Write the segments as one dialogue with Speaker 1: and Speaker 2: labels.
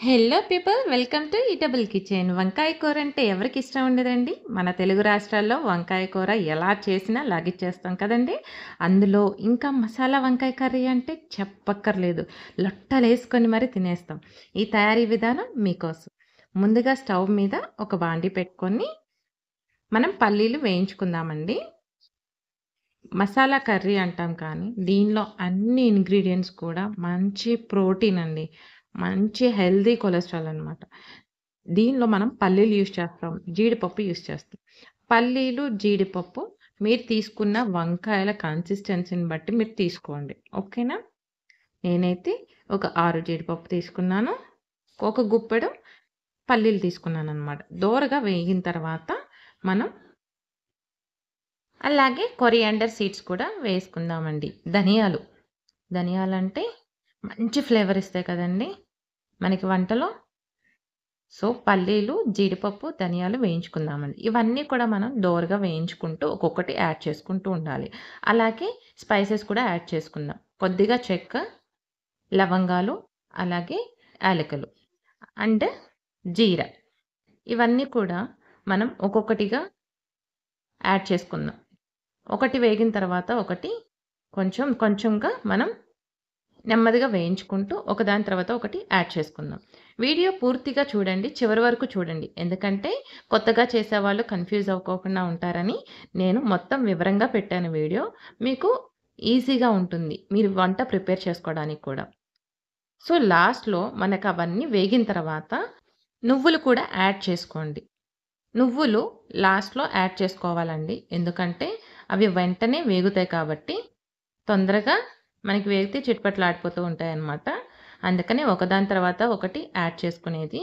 Speaker 1: Hello people, welcome to eatable kitchen. వంకాయ కూర అంటే ఎవరికి ఇష్టం ఉండదండి? మన తెలుగు రాష్ట్రాల్లో వంకాయ కూర ఎలా చేసినా లాగిచ్చేస్తాం కదండి. అందులో ఇంకా మసాలా వంకాయ కర్రీ అంటే చెప్పక్కర్లేదు, లొట్టలేసుకొని మరి తినేస్తాం. ఈ తయారీ విధానం మీకోసం. ముందుగా స్టవ్ మీద ఒక బాండి పెట్టుకొని మనం పల్లీలు వేయించుకుందామండి. మసాలా కర్రీ అంటాం కానీ దీనిలో అన్ని ఇంగ్రీడియంట్స్ కూడా మంచి ప్రోటీన్ అండి, మంచి హెల్తీ కొలెస్ట్రాల్ అనమాట. దీనిలో మనం పల్లీలు యూజ్ చేస్తాం, జీడిపప్పు యూజ్ చేస్తాం. పల్లీలు, జీడిపప్పు మీరు తీసుకున్న వంకాయల కన్సిస్టెన్సీని బట్టి మీరు తీసుకోండి, ఓకేనా? నేనైతే ఒక 6 జీడిపప్పు తీసుకున్నాను, ఒక గుప్పెడు పల్లీలు తీసుకున్నాను అనమాట. దోరగా వేగిన తర్వాత మనం అలాగే కొరియాండర్ సీడ్స్ కూడా వేసుకుందామండి. ధనియాలంటే మంచి ఫ్లేవర్ ఇస్తాయి కదండి మనకి వంటలో. సో పల్లీలు, జీడిపప్పు, ధనియాలు వేయించుకుందామండి. ఇవన్నీ కూడా మనం దోరగా వేయించుకుంటూ ఒక్కొక్కటి యాడ్ చేసుకుంటూ ఉండాలి. అలాగే స్పైసెస్ కూడా యాడ్ చేసుకుందాం. కొద్దిగా చెక్క, లవంగాలు, అలాగే యాలకులు అండ్ జీరా, ఇవన్నీ కూడా మనం ఒక్కొక్కటిగా యాడ్ చేసుకుందాం. ఒకటి వేగిన తర్వాత ఒకటి కొంచెం కొంచెంగా మనం నెమ్మదిగా వేయించుకుంటూ ఒకదాని తర్వాత ఒకటి యాడ్ చేసుకుందాం. వీడియో పూర్తిగా చూడండి, చివరి వరకు చూడండి. ఎందుకంటే కొత్తగా చేసేవాళ్ళు కన్ఫ్యూజ్ అవ్వకోకుండా ఉంటారని నేను మొత్తం వివరంగా పెట్టాను వీడియో. మీకు ఈజీగా ఉంటుంది మీరు వంట ప్రిపేర్ చేసుకోవడానికి కూడా. సో లాస్ట్‌లో మనకు అవన్నీ వేగిన తర్వాత నువ్వులు కూడా యాడ్ చేసుకోండి. నువ్వులు లాస్ట్‌లో యాడ్ చేసుకోవాలండి. ఎందుకంటే అవి వెంటనే వేగుతాయి కాబట్టి తొందరగా మనకి వేగితే చిటపటలాడిపోతూ ఉంటాయన్నమాట. అందుకని ఒకదాని తర్వాత ఒకటి యాడ్ చేసుకునేది.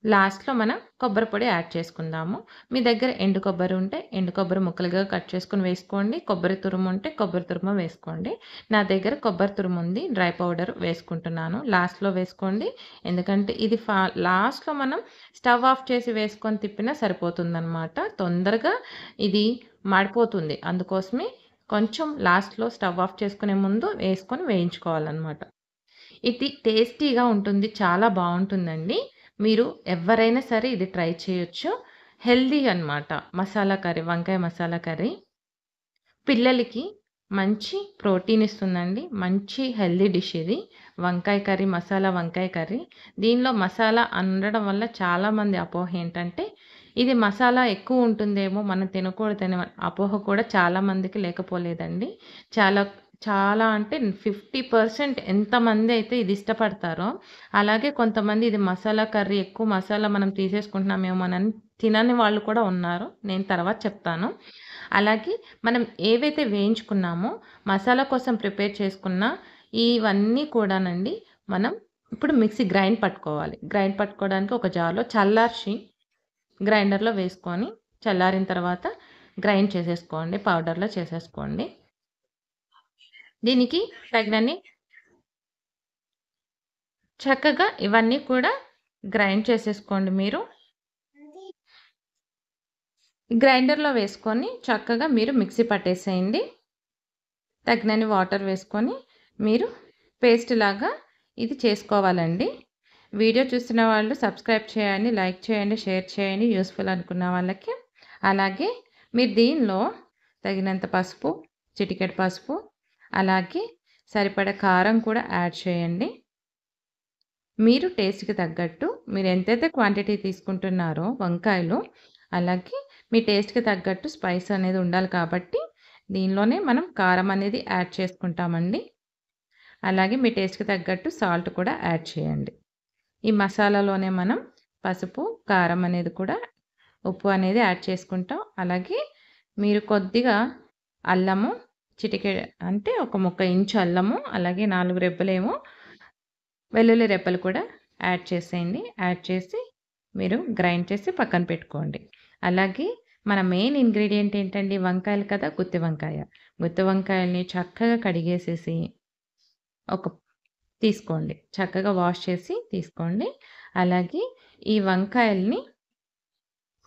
Speaker 1: లాస్ట్‌లో మనం కొబ్బరి పొడి యాడ్ చేసుకుందాము. మీ దగ్గర ఎండు కొబ్బరి ఉంటే ఎండు కొబ్బరి ముక్కలుగా కట్ చేసుకొని వేసుకోండి. కొబ్బరి తురుము ఉంటే కొబ్బరి తురుము వేసుకోండి. నా దగ్గర కొబ్బరి తురుము ఉంది, డ్రై పౌడర్ వేసుకుంటున్నాను. లాస్ట్‌లో వేసుకోండి. ఎందుకంటే ఇది లాస్ట్‌లో మనం స్టవ్ ఆఫ్ చేసి వేసుకొని తిప్పినా సరిపోతుందనమాట. తొందరగా ఇది మాడిపోతుంది. అందుకోసమే కొంచెం లాస్ట్‌లో స్టవ్ ఆఫ్ చేసుకునే ముందు వేసుకొని వేయించుకోవాలనమాట. ఇది టేస్టీగా ఉంటుంది, చాలా బావుంటుందండి. మీరు ఎవ్వరైనా సరే ఇది ట్రై చేయొచ్చు. హెల్తీ అనమాట. మసాలా కర్రీ, వంకాయ మసాలా కర్రీ పిల్లలకి మంచి ప్రోటీన్ ఇస్తుందండి. మంచి హెల్తీ డిష్ ఇది. వంకాయ కర్రీ, మసాలా వంకాయ కర్రీ. దీనిలో మసాలా అనడం వల్ల చాలామంది అపోహ ఏంటంటే ఇది మసాలా ఎక్కువ ఉంటుందేమో మనం తినకూడదనే అపోహ కూడా చాలామందికి లేకపోలేదండి. చాలా చాలా అంటే 50% ఎంతమంది అయితే ఇది ఇష్టపడతారో, అలాగే కొంతమంది ఇది మసాలా కర్రీ ఎక్కువ మసాలా మనం తీసేసుకుంటున్నామేమోనని తినని వాళ్ళు కూడా ఉన్నారు. నేను తర్వాత చెప్తాను. అలాగే మనం ఏవైతే వేయించుకున్నామో మసాలా కోసం ప్రిపేర్ చేసుకున్న ఇవన్నీ కూడానండి మనం ఇప్పుడు మిక్సీ గ్రైండ్ పట్టుకోవాలి. గ్రైండ్ పట్టుకోవడానికి ఒక జార్‌లో చల్లార్చి గ్రైండర్‌లో వేసుకొని చల్లారిన తర్వాత గ్రైండ్ చేసేసుకోండి. పౌడర్‌లో చేసేసుకోండి. దీనికి తగినన్ని చక్కగా ఇవన్నీ కూడా గ్రైండ్ చేసేసుకోండి మీరు. గ్రైండర్‌లో వేసుకొని చక్కగా మీరు మిక్సీ పట్టేసేయండి. తగినన్ని వాటర్ వేసుకొని మీరు పేస్ట్ లాగా ఇది చేసుకోవాలండి. వీడియో చూస్తున్న వాళ్ళు సబ్స్క్రైబ్ చేయండి, లైక్ చేయండి, షేర్ చేయండి యూస్ఫుల్ అనుకున్న వాళ్ళకి. అలాగే మీరు దీనిలో తగినంత పసుపు, చిటికెడు పసుపు, అలాగే సరిపడా కారం కూడా యాడ్ చేయండి. మీరు టేస్ట్‌కి తగ్గట్టు మీరు ఎంతైతే క్వాంటిటీ తీసుకుంటున్నారో వంకాయలు, అలాగే మీ టేస్ట్‌కి తగ్గట్టు స్పైస్ అనేది ఉండాలి కాబట్టి దీనిలోనే మనం కారం అనేది యాడ్ చేసుకుంటామండి. అలాగే మీ టేస్ట్‌కి తగ్గట్టు సాల్ట్ కూడా యాడ్ చేయండి. ఈ మసాలాలోనే మనం పసుపు, కారం అనేది కూడా, ఉప్పు అనేది యాడ్ చేసుకుంటాం. అలాగే మీరు కొద్దిగా అల్లము అంటే ఒక ముక్క ఇంచు అల్లము, అలాగే 4 రెబ్బలేమో వెల్లుల్లి రెబ్బలు కూడా యాడ్ చేసేయండి. యాడ్ చేసి మీరు గ్రైండ్ చేసి పక్కన పెట్టుకోండి. అలాగే మన మెయిన్ ఇంగ్రీడియంట్ ఏంటండి? వంకాయలు కదా, గుత్తి వంకాయ. గుత్తి వంకాయల్ని చక్కగా కడిగేసేసి తీసుకోండి. చక్కగా వాష్ చేసి తీసుకోండి. అలాగే ఈ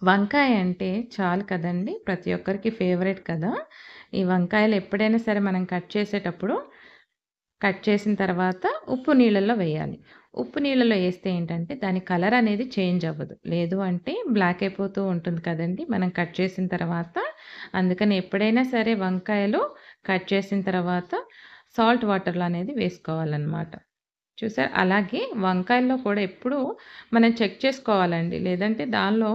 Speaker 1: వంకాయ అంటే చాలు కదండీ! ప్రతి ఒక్కరికి ఫేవరెట్ కదా! ఈ వంకాయలు ఎప్పుడైనా సరే మనం కట్ చేసేటప్పుడు కట్ చేసిన తర్వాత ఉప్పు నీళ్ళల్లో వేయాలి. ఉప్పు నీళ్ళలో ఏస్తే ఏంటంటే దాని కలర్ అనేది చేంజ్ అవ్వదు. లేదు అంటే బ్లాక్ అయిపోతూ ఉంటుంది కదండీ! మనం కట్ చేసిన తర్వాత. అందుకని ఎప్పుడైనా సరే వంకాయలు కట్ చేసిన తర్వాత సాల్ట్ వాటర్‌లో అనేది వేసుకోవాలనమాట. చూసారా? అలాగే వంకాయల్లో కూడా ఎప్పుడూ మనం చెక్ చేసుకోవాలండి. లేదంటే దానిలో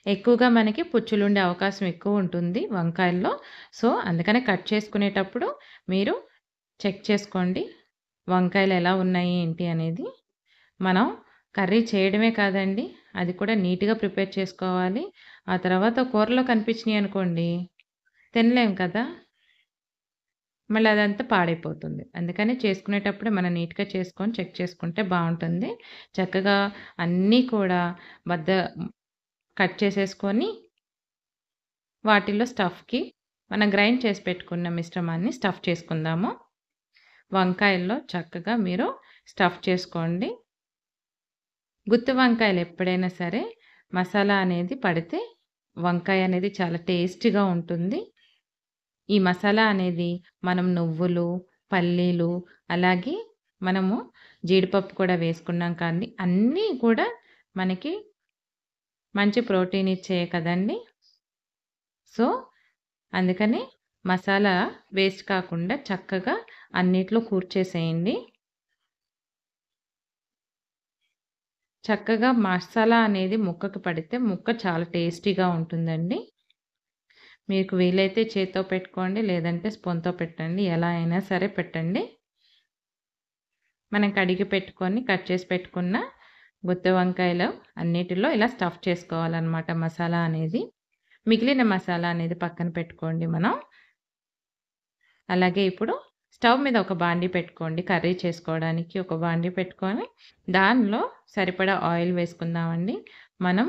Speaker 1: ఎక్కువగా మనకి పుచ్చులుండే అవకాశం ఎక్కువుంటుంది వంకాయల్లో. సో, అందుకనే కట్ చేసుకునేటప్పుడు మీరు చెక్ చేసుకోండి. వంకాయలు ఎలా ఉన్నాయి ఏంటి అనేది. మనం కర్రీ చేయడమే కాదండి, అది కూడా నీట్‌గా ప్రిపేర్ చేసుకోవాలి. ఆ తర్వాత కూరలో కనిపించినియనుకోండి తినలేం కదా! మళ్ళీ అదంతా పాడైపోతుంది. అందుకని చేసుకునేటప్పుడే మనం నీట్‌గా చేసుకొని చెక్ చేసుకుంటే బావుంటుంది. చక్కగా అన్నీ కూడా బద్ద కట్ చేసేసుకొని వాటిల్లో స్టఫ్‌కి మనం గ్రైండ్ చేసి పెట్టుకున్న మిశ్రమాన్ని స్టఫ్ చేసుకుందాము. వంకాయల్లో చక్కగా మీరు స్టఫ్ చేసుకోండి. గుత్తి వంకాయలు ఎప్పుడైనా సరే మసాలా అనేది పడితే వంకాయ అనేది చాలా టేస్టీగా ఉంటుంది. ఈ మసాలా అనేది మనం నువ్వులు, పల్లీలు అలాగే మనము జీడిపప్పు కూడా వేసుకున్నాం కానీ అన్నీ కూడా మనకి మంచి ప్రోటీన్ ఇచ్చేయే కదండీ! సో, అందుకని మసాలా వేస్ట్ కాకుండా చక్కగా అన్నిట్లో కూర్చేసేయండి. చక్కగా మసాలా అనేది ముక్కకి పడితే ముక్క చాలా టేస్టీగా ఉంటుందండి. మీకు వీలైతే చేత్తో పెట్టుకోండి. లేదంటే స్పూన్‌తో పెట్టండి. ఎలా అయినా సరే పెట్టండి. మనం కడిగి పెట్టుకొని కట్ చేసి పెట్టుకున్న గుత్తి వంకాయలు అన్నిటిలో ఇలా స్టఫ్ చేసుకోవాలనమాట మసాలా అనేది. మిగిలిన మసాలా అనేది పక్కన పెట్టుకోండి మనం. అలాగే ఇప్పుడు స్టవ్ మీద ఒక బాండీ పెట్టుకోండి. కర్రీ చేసుకోవడానికి ఒక బాండీ పెట్టుకొని దానిలో సరిపడా ఆయిల్ వేసుకుందామండి. మనం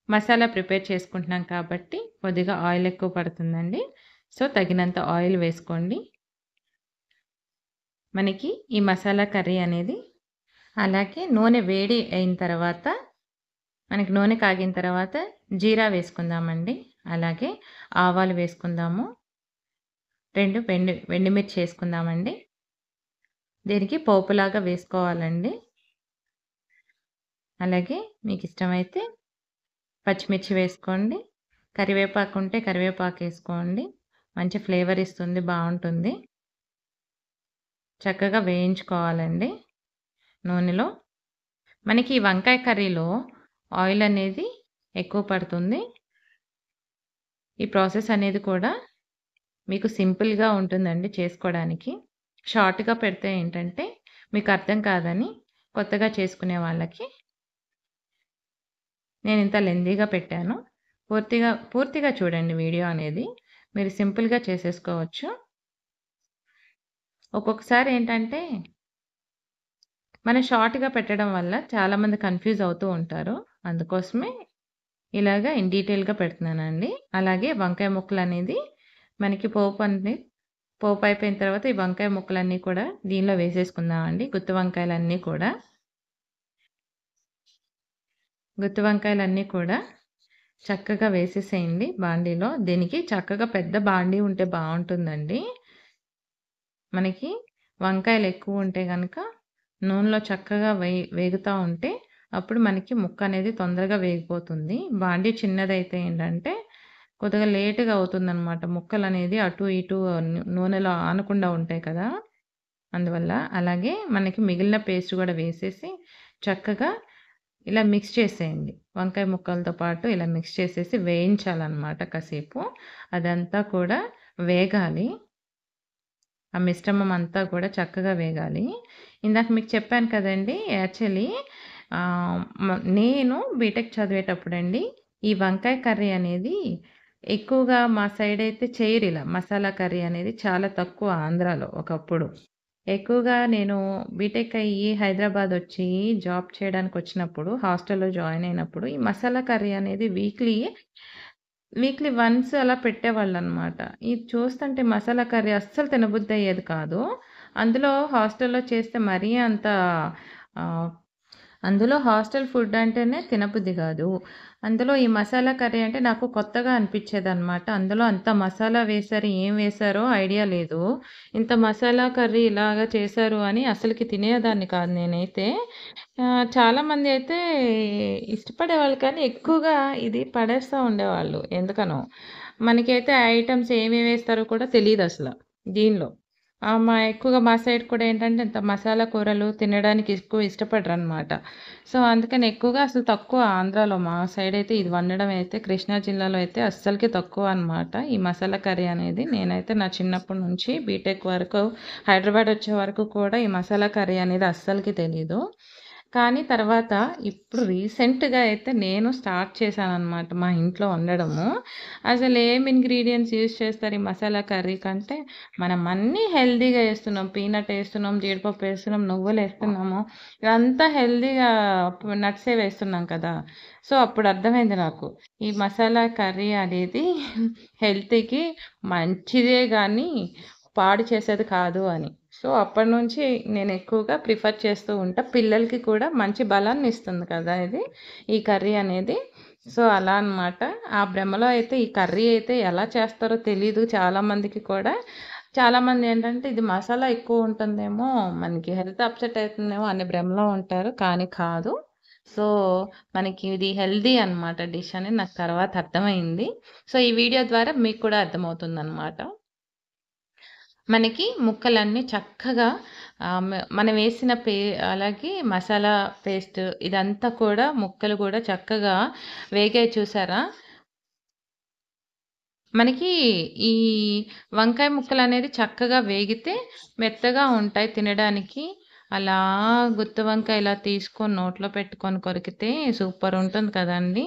Speaker 1: మసాలా ప్రిపేర్ చేసుకుంటున్నాం కాబట్టి కొద్దిగా ఆయిల్ ఎక్కువ పడుతుందండి. సో, తగినంత ఆయిల్ వేసుకోండి. మనకి ఈ మసాలా కర్రీ అనేది అలాగే నూనె వేడి అయిన తర్వాత మనకి నూనె కాగిన తర్వాత జీరా వేసుకుందామండి. అలాగే ఆవాలు వేసుకుందాము. 2 ఎండుమిర్చి వేసుకుందామండి. దీనికి పోపులాగా వేసుకోవాలండి. అలాగే మీకిష్టమైతే పచ్చిమిర్చి వేసుకోండి. కరివేపాకు ఉంటే కరివేపాకేసుకోండి. మంచి ఫ్లేవర్ ఇస్తుంది. బావుంటుంది. చక్కగా వేయించుకోవాలండి నూనెలో. మనకి ఈ వంకాయ కర్రీలో ఆయిల్ అనేది ఎక్కువ పడుతుంది. ఈ ప్రాసెస్ అనేది కూడా మీకు సింపుల్‌గా ఉంటుందండి చేసుకోవడానికి. షార్ట్‌గా పెడితే ఏంటంటే మీకు అర్థం కాదని కొత్తగా చేసుకునే వాళ్ళకి నేనింత లెంథీగా పెట్టాను. పూర్తిగా చూడండి వీడియో అనేది. మీరు సింపుల్‌గా చేసేసుకోవచ్చు. ఒక్కొక్కసారి ఏంటంటే మనం షార్ట్‌గా పెట్టడం వల్ల చాలామంది కన్‌ఫ్యూజ్ అవుతూ ఉంటారు. అందుకోసమే ఇలాగా ఇన్ డీటెయిల్‌గా పెడుతున్నానండి. అలాగే వంకాయ ముక్కలనేది మనకి పోపు అయిపోయిన తర్వాత ఈ వంకాయ ముక్కలన్నీ కూడా దీనిలో వేసేసుకుందామండి. గుత్తి వంకాయలన్నీ కూడా చక్కగా వేసేసేయండి బాండీలో. దీనికి చక్కగా పెద్ద బాండీ ఉంటే బావుంటుందండి. మనకి వంకాయలు ఎక్కువ ఉంటే గనక నూనెలో చక్కగా వేగుతా ఉంటే అప్పుడు మనకి ముక్క అనేది తొందరగా వేగిపోతుంది. బాండీ చిన్నదైతే ఏంటంటే కొద్దిగా లేట్‌గా అవుతుందనమాట. ముక్కలనేది అటు ఇటు నూనెలో ఆనకుండా ఉంటాయి కదా! అందువల్ల. అలాగే మనకి మిగిలిన పేస్ట్ గూడా వేసేసి చక్కగా ఇలా మిక్స్ చేసేయండి. వంకాయ ముక్కలతో పాటు ఇలా మిక్స్ చేసేసి వేయించాలనమాట కాసేపు. అదంతా కూడా వేగాలి. ఆ మిశ్రమం అంతా కూడా చక్కగా వేగాలి. ఇందాక మీకు చెప్పాను కదండీ! యాక్చువల్లీ నేను బీటెక్ చదివేటప్పుడండి ఈ వంకాయ కర్రీ అనేది ఎక్కువగా మా సైడయితే చేయరిలా. మసాలా కర్రీ అనేది చాలా తక్కువ ఆంధ్రాలో ఒకప్పుడు. ఎక్కువగా నేను బీటెక్ అయ్యి హైదరాబాదొచ్చి జాబ్ చేయడానికొచ్చినప్పుడు హాస్టల్‌లో జాయిన్ అయినప్పుడు ఈ మసాలా కర్రీ అనేది వీక్లీ వన్స్ అలా పెట్టేవాళ్ళనమాట. ఇది చూస్తుంటే మసాలా కర్రీ అస్సలు తినబుద్దయ్యేది కాదు. అందులో హాస్టల్‌లో చేస్తే మరీ అంత ఆహ్, అందులో హాస్టల్ ఫుడ్ అంటేనే తినబుద్ధి కాదు. అందులో ఈ మసాలా కర్రీ అంటే నాకు కొత్తగా అనిపిచ్చేదనమాట. అందులో అంత మసాలా వేశారు, ఏం వేశారో ఐడియా లేదు. ఇంత మసాలా కర్రీ ఇలాగ చేశారు అని అసలకి తినేదాన్ని కాదు నేనైతే. చాలామంది అయితే ఇష్టపడేవాళ్ళు కానీ ఎక్కువగా ఇది పడేస్తా ఉండేవాళ్ళు ఎందుకనో. మనకైతే ఐటెమ్స్ ఏమేమి వేస్తారో కూడా తెలీదసల దీనిలో. ఎక్కువగా మా సైడ్ కూడా ఏంటంటే ఇంత మసాలా కూరలు తినడానికి ఎక్కువ ఇష్టపడరనమాట. సో, అందుకని ఎక్కువగా అసలు తక్కువ ఆంధ్రాలో మా సైడ్ అయితే ఇది వండడం అయితే కృష్ణా జిల్లాలో అయితే అస్సలకి తక్కువ అనమాట. ఈ మసాలా కర్రీ అనేది. నేనైతే నా చిన్నప్పటి నుంచి బీటెక్ వరకు హైదరాబాద్ వచ్చే వరకు కూడా ఈ మసాలా కర్రీ అనేది అస్సలకి తెలీదు. కానీ తర్వాత ఇప్పుడు రీసెంట్‌గా అయితే నేను స్టార్ట్ చేశాననమాట మా ఇంట్లో వండడము. అసలు ఏం ఇంగ్రీడియెంట్స్ యూజ్ చేస్తారు ఈ మసాలా కర్రీ కంటే మనం అన్నీ హెల్తీగా ఏస్తున్నాం. పీనట్ ఏస్తున్నాం, జీడిపప్పు ఏస్తున్నాం, నువ్వులేస్తున్నాము. ఇదంతా హెల్తీగా నట్సే వేస్తున్నాం కదా! సో, అప్పుడు అర్థమైంది నాకు. ఈ మసాలా కర్రీ అనేది హెల్త్‌కి మంచిదే గానీ, పాడు చేసేది కాదు అని. సో, అప్పటినుంచి నేను ఎక్కువగా ప్రిఫర్ చేస్తూ ఉంటా. పిల్లలకి కూడా మంచి బలాన్ని ఇస్తుంది కదా ఇది, ఈ కర్రీ అనేది. సో, అలా అనమాట. ఆ భ్రమలో అయితే ఈ కర్రీ అయితే ఎలా చేస్తారో తెలీదు చాలామందికి కూడా. చాలామంది ఏంటంటే ఇది మసాలా ఎక్కువ ఉంటుందేమో, మనకి హెల్త్ అప్సెట్ అవుతుందేమో అనే భ్రమలో ఉంటారు. కానీ కాదు. సో, మనకి ఇది హెల్తీ అనమాట డిష్ అని నాకు తర్వాత అర్థమైంది. సో, ఈ వీడియో ద్వారా మీకు కూడా అర్థమవుతుందనమాట. మనకి ముక్కలన్నీ చక్కగా మనం వేసిన అలాగే మసాలా పేస్ట్ ఇదంతా కూడా ముక్కలు కూడా చక్కగా వేగాయి చూసారా? మనకి ఈ వంకాయ ముక్కలనేది చక్కగా వేగితే మెత్తగా ఉంటాయి తినడానికి. అలా గుత్తి వంకాయ ఇలా తీసుకొని నోట్లో పెట్టుకొని కొరికితే సూపర్ ఉంటుంది కదండీ!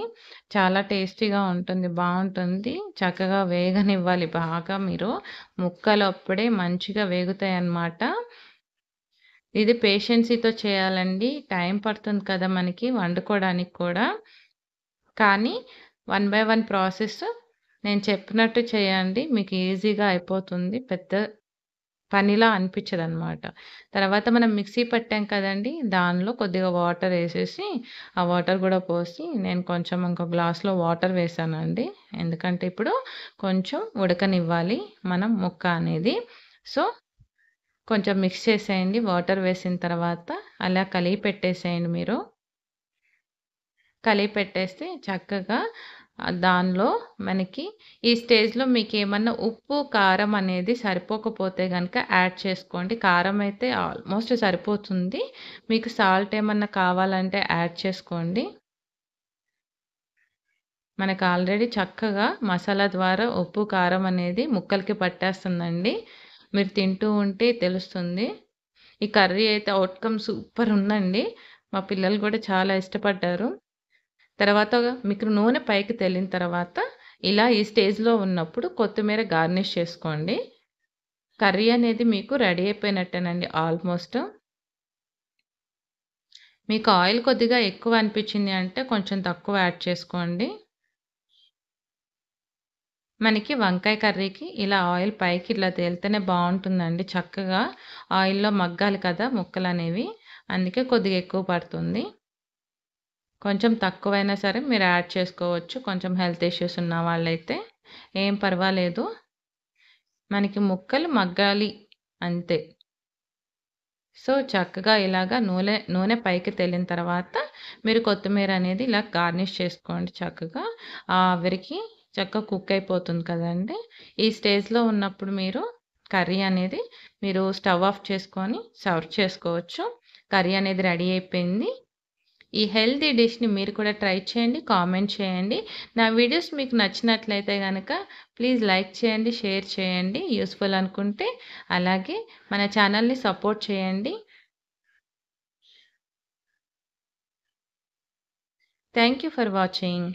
Speaker 1: చాలా టేస్టీగా ఉంటుంది. బావుంటుంది. చక్కగా వేగనివ్వాలి బాగా మీరు. ముక్కలు అప్పుడే మంచిగా వేగుతాయన్నమాట. ఇది పేషెన్సీతో చేయాలండి. టైం పడుతుంది కదా మనకి వండుకోవడానికి కూడా. కానీ వన్ బై వన్ ప్రాసెస్ నేను చెప్పినట్టు చేయండి. మీకు ఈజీగా అయిపోతుంది. పెద్ద పనిలా అనిపించదనమాట. తర్వాత మనం మిక్సీ పట్టాం కదండీ! దానిలో కొద్దిగా వాటర్ ఏసేసి, ఆ వాటర్ గూడా పోసి నేను కొంచెం ఇంకో గ్లాస్‌లో వాటర్ వేశానండి. ఎందుకంటే ఇప్పుడు కొంచెం ఉడకనివ్వాలి మనం ముక్క అనేది. సో, కొంచెం మిక్స్ చేసేయండి వాటర్ వేసిన తర్వాత. అలా కలిపి పెట్టేసేయండి మీరు. కలిపి పెట్టేస్తే చక్కగా దానిలో మనకి ఈ స్టేజ్‌లో మీకేమన్నా ఉప్పు, కారం అనేది సరిపోకపోతే గనక యాడ్ చేసుకోండి. కారం అయితే ఆల్మోస్ట్ సరిపోతుంది. మీకు సాల్ట్ ఏమన్నా కావాలంటే యాడ్ చేసుకోండి. మనకు ఆల్రెడీ చక్కగా మసాలా ద్వారా ఉప్పు, కారం అనేది ముక్కలకి పట్టేస్తుందండి. మీరు తింటూ ఉంటే తెలుస్తుంది. ఈ కర్రీ అయితే ఔట్‌కమ్ సూపర్ ఉందండి. మా పిల్లలు కూడా చాలా ఇష్టపడ్డారు. తర్వాత మీకు నూనె పైకి తేలిన తర్వాత ఇలా ఈ స్టేజ్‌లో ఉన్నప్పుడు కొత్తిమీర గార్నిష్ చేసుకోండి. కర్రీ అనేది మీకు రెడీ అయిపోయినట్టేనండి ఆల్మోస్ట్. మీకు ఆయిల్ కొద్దిగా ఎక్కువ అనిపించింది అంటే కొంచెం తక్కువ యాడ్ చేసుకోండి. మనకి వంకాయ కర్రీకి ఇలా ఆయిల్ పైకి ఇలా తేలితేనే బావుంటుందండి. చక్కగా ఆయిల్‌లో మగ్గాలి కదా ముక్కలనేవి. అందుకే కొద్దిగా ఎక్కువ పడుతుంది. కొంచెం తక్కువైనా సరే మీరు యాడ్ చేసుకోవచ్చు. కొంచెం హెల్త్ ఇష్యూస్ ఉన్న వాళ్ళైతే ఏం పర్వాలేదు. మనకి ముక్కలు మగ్గాలి అంతే. సో, చక్కగా ఇలాగా నూనె పైకి తేలిన తర్వాత మీరు కొత్తిమీర అనేది ఇలా గార్నిష్ చేసుకోండి చక్కగా. ఆ ఆవిరికి చక్కగా కుక్ అయిపోతుంది కదండీ! ఈ స్టేజ్‌లో ఉన్నప్పుడు మీరు కర్రీ అనేది మీరు స్టవ్ ఆఫ్ చేసుకొని సర్వ్ చేసుకోవచ్చు. కర్రీ అనేది రెడీ అయిపోయింది. ఈ హెల్తీ డిష్‌ని మీరు కూడా ట్రై చేయండి. కామెంట్ చేయండి. నా వీడియోస్ మీకు నచ్చినట్లయితే గనక ప్లీజ్ లైక్ చేయండి, షేర్ చేయండి యూజ్‌ఫుల్ అనుకుంటే. అలాగే మన ఛానల్‌ని సపోర్ట్ చేయండి. Thank you for watching.